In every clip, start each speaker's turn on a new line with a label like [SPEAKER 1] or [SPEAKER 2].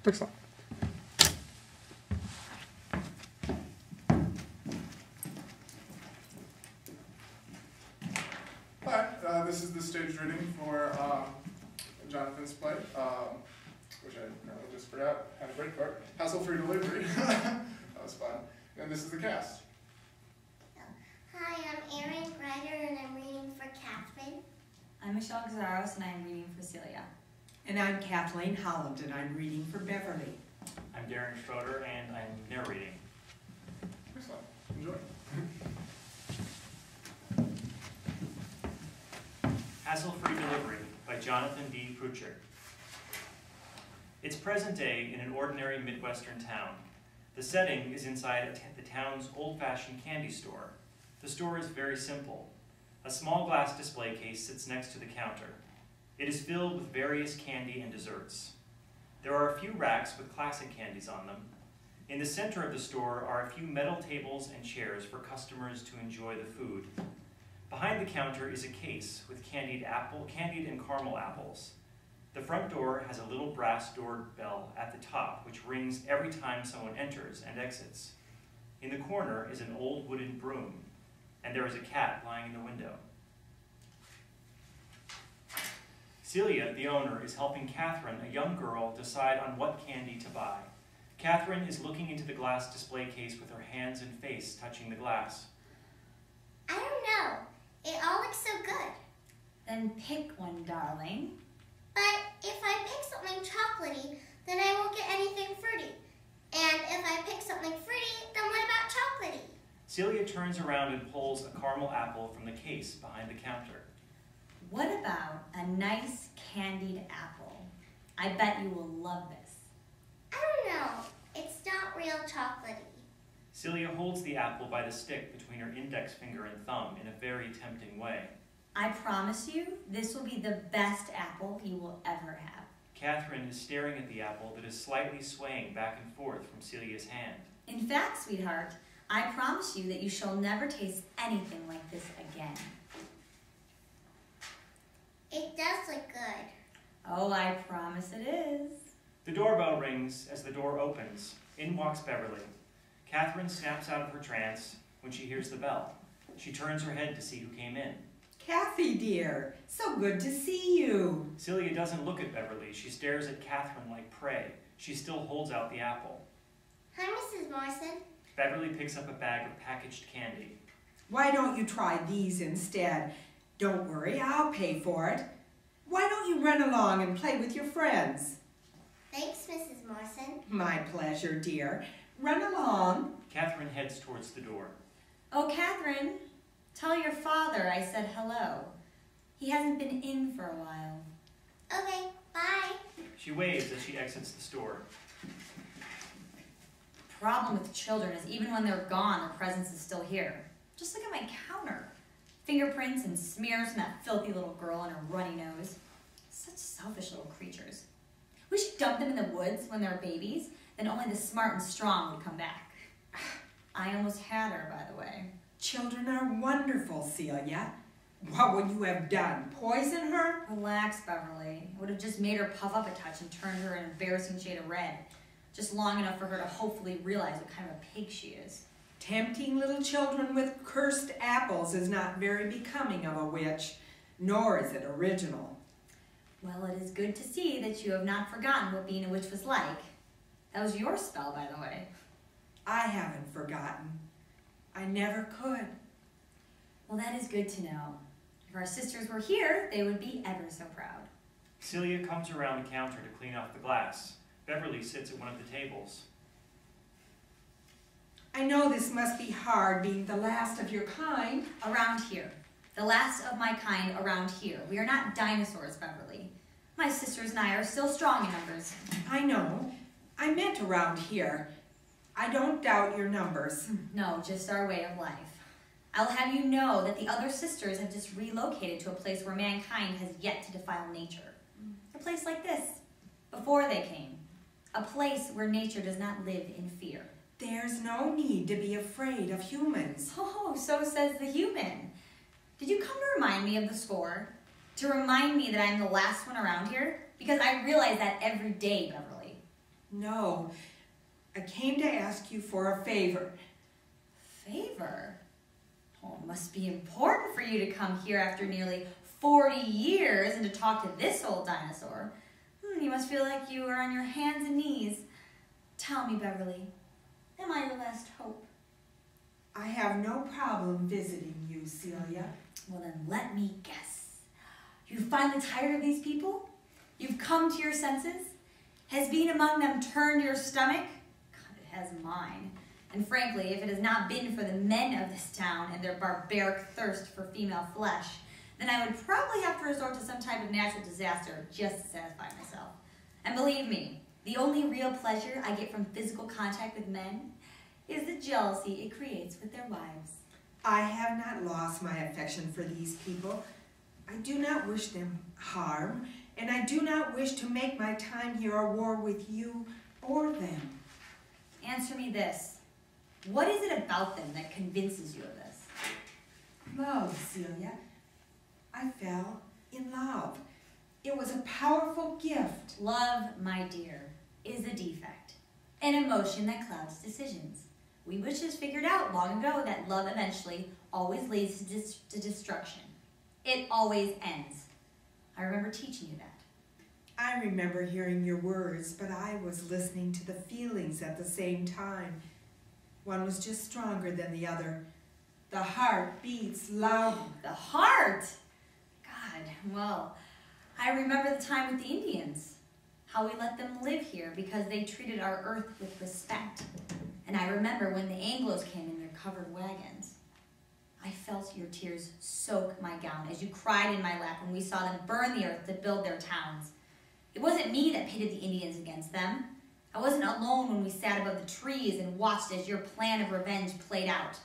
[SPEAKER 1] Excellent.
[SPEAKER 2] Hi, this is the stage reading for Jonathan's play, which I just forgot, had a break part. Hassle-free delivery. That was fun. And this is the cast.
[SPEAKER 3] Hi, I'm Erin Greider and I'm reading for Catherine.
[SPEAKER 4] I'm Michelle Gazaros and I'm reading for Celia.
[SPEAKER 5] And I'm Kathleen Holland and I'm reading for Beverly.
[SPEAKER 6] I'm Darren Schroeder and I'm narrating.
[SPEAKER 2] Excellent. Enjoy.
[SPEAKER 6] Hassle-free Delivery by Jonathan B. Pruchard. It's present day in an ordinary Midwestern town. The setting is inside the town's old-fashioned candy store. The store is very simple. A small glass display case sits next to the counter. It is filled with various candy and desserts. There are a few racks with classic candies on them. In the center of the store are a few metal tables and chairs for customers to enjoy the food. Behind the counter is a case with candied and caramel apples. The front door has a little brass doorbell at the top, which rings every time someone enters and exits. In the corner is an old wooden broom, and there is a cat lying in the window. Celia, the owner, is helping Catherine, a young girl, decide on what candy to buy. Catherine is looking into the glass display case with her hands and face touching the glass.
[SPEAKER 3] I don't know. It all looks so good.
[SPEAKER 4] Then pick one, darling.
[SPEAKER 3] But if I pick something chocolatey, then I won't get anything fruity. And if I pick something fruity, then what about chocolatey?
[SPEAKER 6] Celia turns around and pulls a caramel apple from the case behind the counter.
[SPEAKER 4] What about a nice candied apple? I bet you will love this.
[SPEAKER 3] I don't know. It's not real chocolatey.
[SPEAKER 6] Celia holds the apple by the stick between her index finger and thumb in a very tempting way.
[SPEAKER 4] I promise you, this will be the best apple you will ever have.
[SPEAKER 6] Catherine is staring at the apple that is slightly swaying back and forth from Celia's hand.
[SPEAKER 4] In fact, sweetheart, I promise you that you shall never taste anything like this again.
[SPEAKER 3] It does look good.
[SPEAKER 4] Oh, I promise it is.
[SPEAKER 6] The doorbell rings as the door opens. In walks Beverly. Catherine snaps out of her trance when she hears the bell. She turns her head to see who came in.
[SPEAKER 5] Kathy, dear, so good to see you.
[SPEAKER 6] Celia doesn't look at Beverly. She stares at Catherine like prey. She still holds out the apple.
[SPEAKER 3] Hi, Mrs. Morrison.
[SPEAKER 6] Beverly picks up a bag of packaged candy.
[SPEAKER 5] Why don't you try these instead? Don't worry, I'll pay for it. Why don't you run along and play with your friends?
[SPEAKER 3] Thanks, Mrs. Morrison.
[SPEAKER 5] My pleasure, dear. Run along.
[SPEAKER 6] Catherine heads towards the door.
[SPEAKER 4] Oh, Catherine, tell your father I said hello. He hasn't been in for a while.
[SPEAKER 3] Okay, bye.
[SPEAKER 6] She waves as she exits the store.
[SPEAKER 4] The problem with children is even when they're gone, their presence is still here. Just look at my counter. Fingerprints and smears from that filthy little girl and her runny nose. Such selfish little creatures. We should dump them in the woods when they're babies, then only the smart and strong would come back. I almost had her, by the way.
[SPEAKER 5] Children are wonderful, Celia. What would you have done? Poison her?
[SPEAKER 4] Relax, Beverly. It would have just made her puff up a touch and turned her an embarrassing shade of red. Just long enough for her to hopefully realize what kind of a pig she is.
[SPEAKER 5] Tempting little children with cursed apples is not very becoming of a witch, nor is it original.
[SPEAKER 4] Well, it is good to see that you have not forgotten what being a witch was like. That was your spell, by the way.
[SPEAKER 5] I haven't forgotten. I never could.
[SPEAKER 4] Well, that is good to know. If our sisters were here, they would be ever so proud.
[SPEAKER 6] Celia comes around the counter to clean off the glass. Beverly sits at one of the tables.
[SPEAKER 5] I know this must be hard, being the last of your kind.
[SPEAKER 4] Around here. The last of my kind around here. We are not dinosaurs, Beverly. My sisters and I are still strong in numbers.
[SPEAKER 5] I know. I meant around here. I don't doubt your numbers.
[SPEAKER 4] No, just our way of life. I'll have you know that the other sisters have just relocated to a place where mankind has yet to defile nature. A place like this, before they came. A place where nature does not live in fear.
[SPEAKER 5] There's no need to be afraid of humans.
[SPEAKER 4] Oh, so says the human. Did you come to remind me of the score? To remind me that I'm the last one around here? Because I realize that every day, Beverly.
[SPEAKER 5] No, I came to ask you for a favor.
[SPEAKER 4] Favor? Oh, it must be important for you to come here after nearly 40 years and to talk to this old dinosaur. You must feel like you are on your hands and knees. Tell me, Beverly, am I your last hope?
[SPEAKER 5] I have no problem visiting you, Celia.
[SPEAKER 4] Well, then let me guess. You finally tired of these people? You've come to your senses? Has being among them turned your stomach? God, it has mine. And frankly, if it has not been for the men of this town and their barbaric thirst for female flesh, then I would probably have to resort to some type of natural disaster just to satisfy myself. And believe me, the only real pleasure I get from physical contact with men is the jealousy it creates with their wives.
[SPEAKER 5] I have not lost my affection for these people. I do not wish them harm, and I do not wish to make my time here a war with you or them.
[SPEAKER 4] Answer me this. What is it about them that convinces you of this?
[SPEAKER 5] Love, Celia. I fell in love. It was a powerful gift.
[SPEAKER 4] Love, my dear, is a defect, an emotion that clouds decisions. We witches figured out long ago that love eventually always leads to destruction. It always ends. I remember teaching you that.
[SPEAKER 5] I remember hearing your words, but I was listening to the feelings at the same time. One was just stronger than the other. The heart beats loud.
[SPEAKER 4] The heart! God, well, I remember the time with the Indians, how we let them live here because they treated our earth with respect. And I remember when the Anglos came in their covered wagons. I felt your tears soak my gown as you cried in my lap when we saw them burn the earth to build their towns. It wasn't me that pitted the Indians against them. I wasn't alone when we sat above the trees and watched as your plan of revenge played out.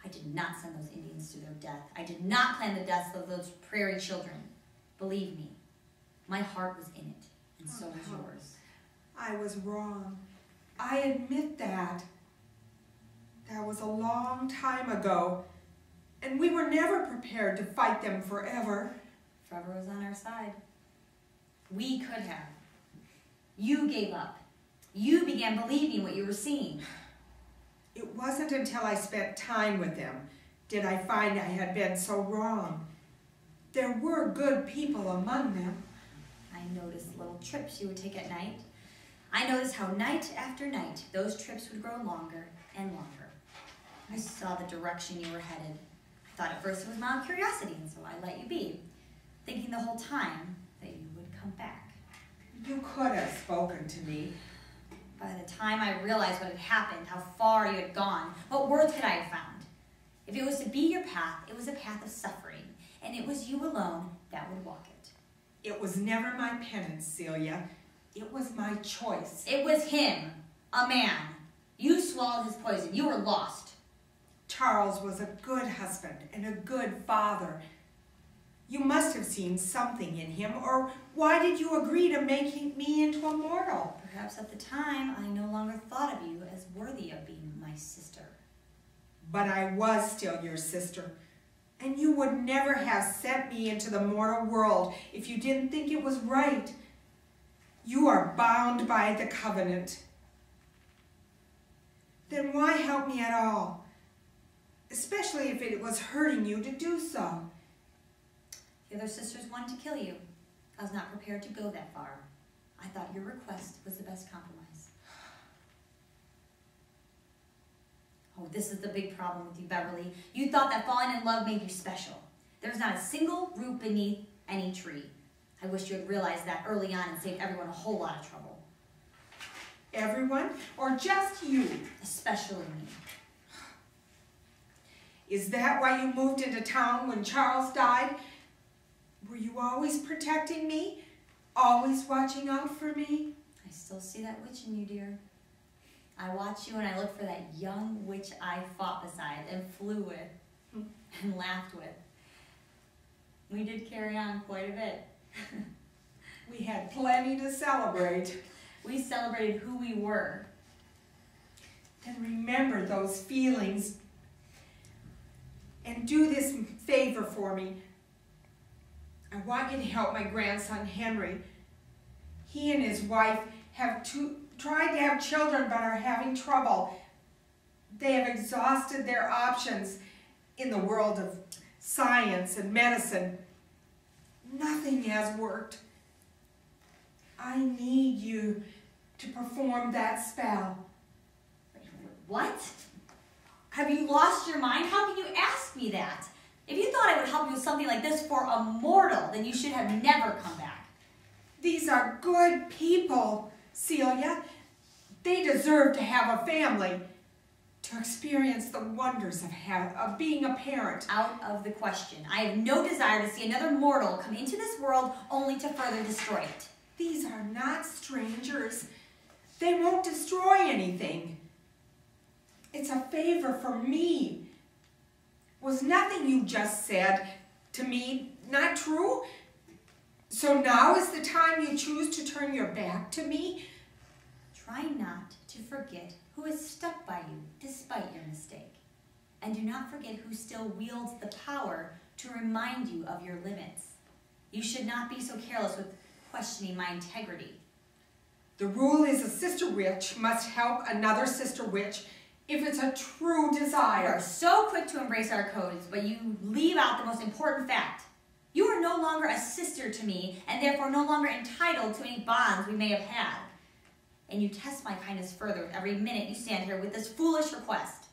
[SPEAKER 4] I did not send those Indians to their death. I did not plan the deaths of those prairie children. Believe me, my heart was in it, and so was yours.
[SPEAKER 5] I was wrong. I admit that. That was a long time ago, and we were never prepared to fight them forever.
[SPEAKER 4] Forever was on our side. We could have. You gave up. You began believing what you were seeing.
[SPEAKER 5] It wasn't until I spent time with them did I find I had been so wrong. There were good people among them.
[SPEAKER 4] I noticed little trips you would take at night. I noticed how night after night those trips would grow longer and longer. I saw the direction you were headed. I thought at first it was mild curiosity, and so I let you be, thinking the whole time that you would come back.
[SPEAKER 5] You could have spoken to me.
[SPEAKER 4] By the time I realized what had happened, how far you had gone, what words could I have found? If it was to be your path, it was a path of suffering, and it was you alone that would walk it.
[SPEAKER 5] It was never my penance, Celia. It was my choice.
[SPEAKER 4] It was him, a man. You swallowed his poison. You were lost.
[SPEAKER 5] Charles was a good husband and a good father. You must have seen something in him, or why did you agree to make me into a mortal?
[SPEAKER 4] Perhaps at the time, I no longer thought of you as worthy of being my sister.
[SPEAKER 5] But I was still your sister, and you would never have sent me into the mortal world if you didn't think it was right. You are bound by the covenant. Then why help me at all? Especially if it was hurting you to do so.
[SPEAKER 4] The other sisters wanted to kill you. I was not prepared to go that far. I thought your request was the best compromise. Oh, this is the big problem with you, Beverly. You thought that falling in love made you special. There's not a single root beneath any tree. I wish you had realized that early on and saved everyone a whole lot of trouble.
[SPEAKER 5] Everyone, or just you?
[SPEAKER 4] Especially me.
[SPEAKER 5] Is that why you moved into town when Charles died? Were you always protecting me? Always watching out for me?
[SPEAKER 4] I still see that witch in you, dear. I watch you and I look for that young witch I fought beside and flew with and laughed with. We did carry on quite a bit.
[SPEAKER 5] We had plenty to celebrate.
[SPEAKER 4] We celebrated who we were.
[SPEAKER 5] And remember those feelings. And do this favor for me. I want you to help my grandson Henry. He and his wife have tried to have children but are having trouble. They have exhausted their options in the world of science and medicine. Nothing has worked. I need you to perform that spell.
[SPEAKER 4] What? Have you lost your mind? How can you ask me that? If you thought I would help you with something like this for a mortal, then you should have never come back.
[SPEAKER 5] These are good people, Celia. They deserve to have a family, to experience the wonders of being a parent.
[SPEAKER 4] Out of the question. I have no desire to see another mortal come into this world only to further destroy it.
[SPEAKER 5] These are not strangers. They won't destroy anything. It's a favor for me. Was nothing you just said to me not true? So now is the time you choose to turn your back to me?
[SPEAKER 4] Try not to forget who has stuck by you despite your mistake. And do not forget who still wields the power to remind you of your limits. You should not be so careless with questioning my integrity.
[SPEAKER 5] The rule is a sister witch must help another sister witch if it's a true
[SPEAKER 4] You
[SPEAKER 5] desire.
[SPEAKER 4] are so quick to embrace our codes, but you leave out the most important fact. You are no longer a sister to me, and therefore no longer entitled to any bonds we may have had. And you test my kindness further with every minute you stand here with this foolish request.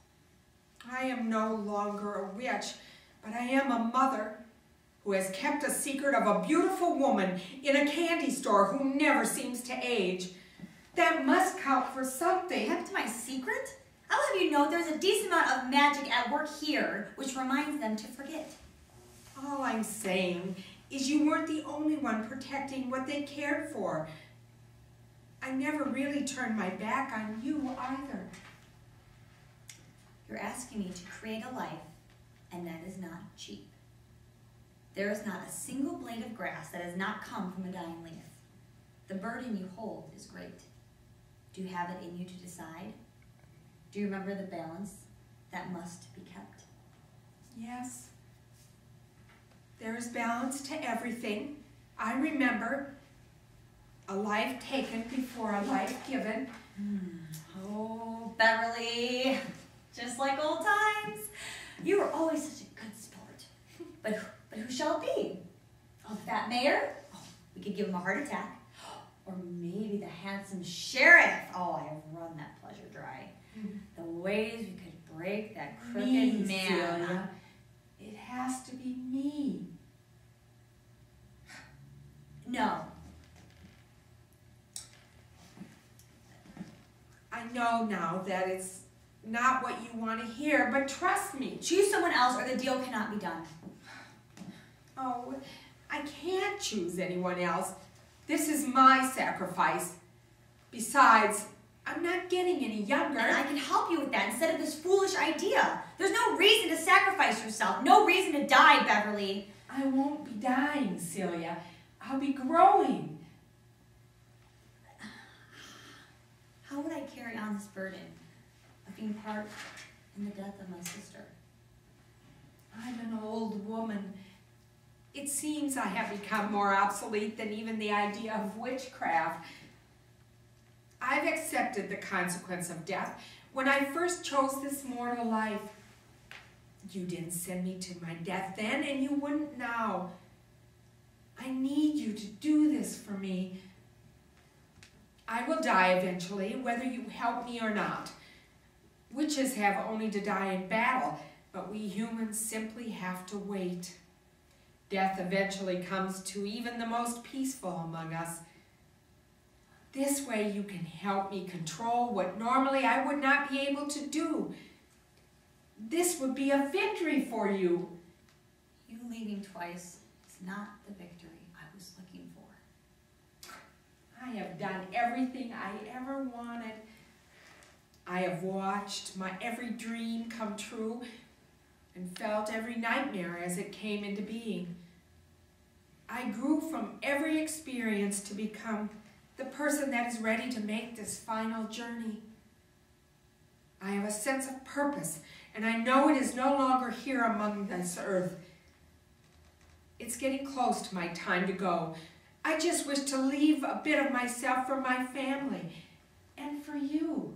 [SPEAKER 5] I am no longer a witch, but I am a mother who has kept a secret of a beautiful woman in a candy store who never seems to age. That must count for something.
[SPEAKER 4] Kept my secret? I'll have you know there's a decent amount of magic at work here, which reminds them to forget.
[SPEAKER 5] All I'm saying is you weren't the only one protecting what they cared for. I never really turned my back on you either.
[SPEAKER 4] You're asking me to create a life, and that is not cheap. There is not a single blade of grass that has not come from a dying leaf. The burden you hold is great. Do you have it in you to decide? Do you remember the balance that must be kept?
[SPEAKER 5] Yes. There is balance to everything. I remember a life taken before a life given.
[SPEAKER 4] Oh, Beverly, just like old times. You were always such a good sport. But who shall it be? Oh, the fat mayor? Oh, we could give him a heart attack. Or maybe the handsome sheriff. Oh, I have run that pleasure dry. The ways we could break that crooked man.
[SPEAKER 5] Celia. It has to be me.
[SPEAKER 4] No.
[SPEAKER 5] I know now that it's not what you want to hear, but trust me.
[SPEAKER 4] Choose someone else or the deal cannot be done.
[SPEAKER 5] Oh, I can't choose anyone else. This is my sacrifice. Besides, I'm not getting any younger.
[SPEAKER 4] And I can help you with that instead of this foolish idea. There's no reason to sacrifice yourself. No reason to die, Beverly.
[SPEAKER 5] I won't be dying, Celia. I'll be growing.
[SPEAKER 4] How would I carry on this burden of being part in the death of my sister?
[SPEAKER 5] I'm an old woman. It seems I have become more obsolete than even the idea of witchcraft. I've accepted the consequence of death. When I first chose this mortal life, you didn't send me to my death then, and you wouldn't now. I need you to do this for me. I will die eventually, whether you help me or not. Witches have only to die in battle, but we humans simply have to wait. Death eventually comes to even the most peaceful among us. This way you can help me control what normally I would not be able to do. This would be a victory for you.
[SPEAKER 4] You leaving twice is not the victory I was looking for.
[SPEAKER 5] I have done everything I ever wanted. I have watched my every dream come true and felt every nightmare as it came into being. I grew from every experience to become the person that is ready to make this final journey. I have a sense of purpose, and I know it is no longer here among this earth. It's getting close to my time to go. I just wish to leave a bit of myself for my family and for you.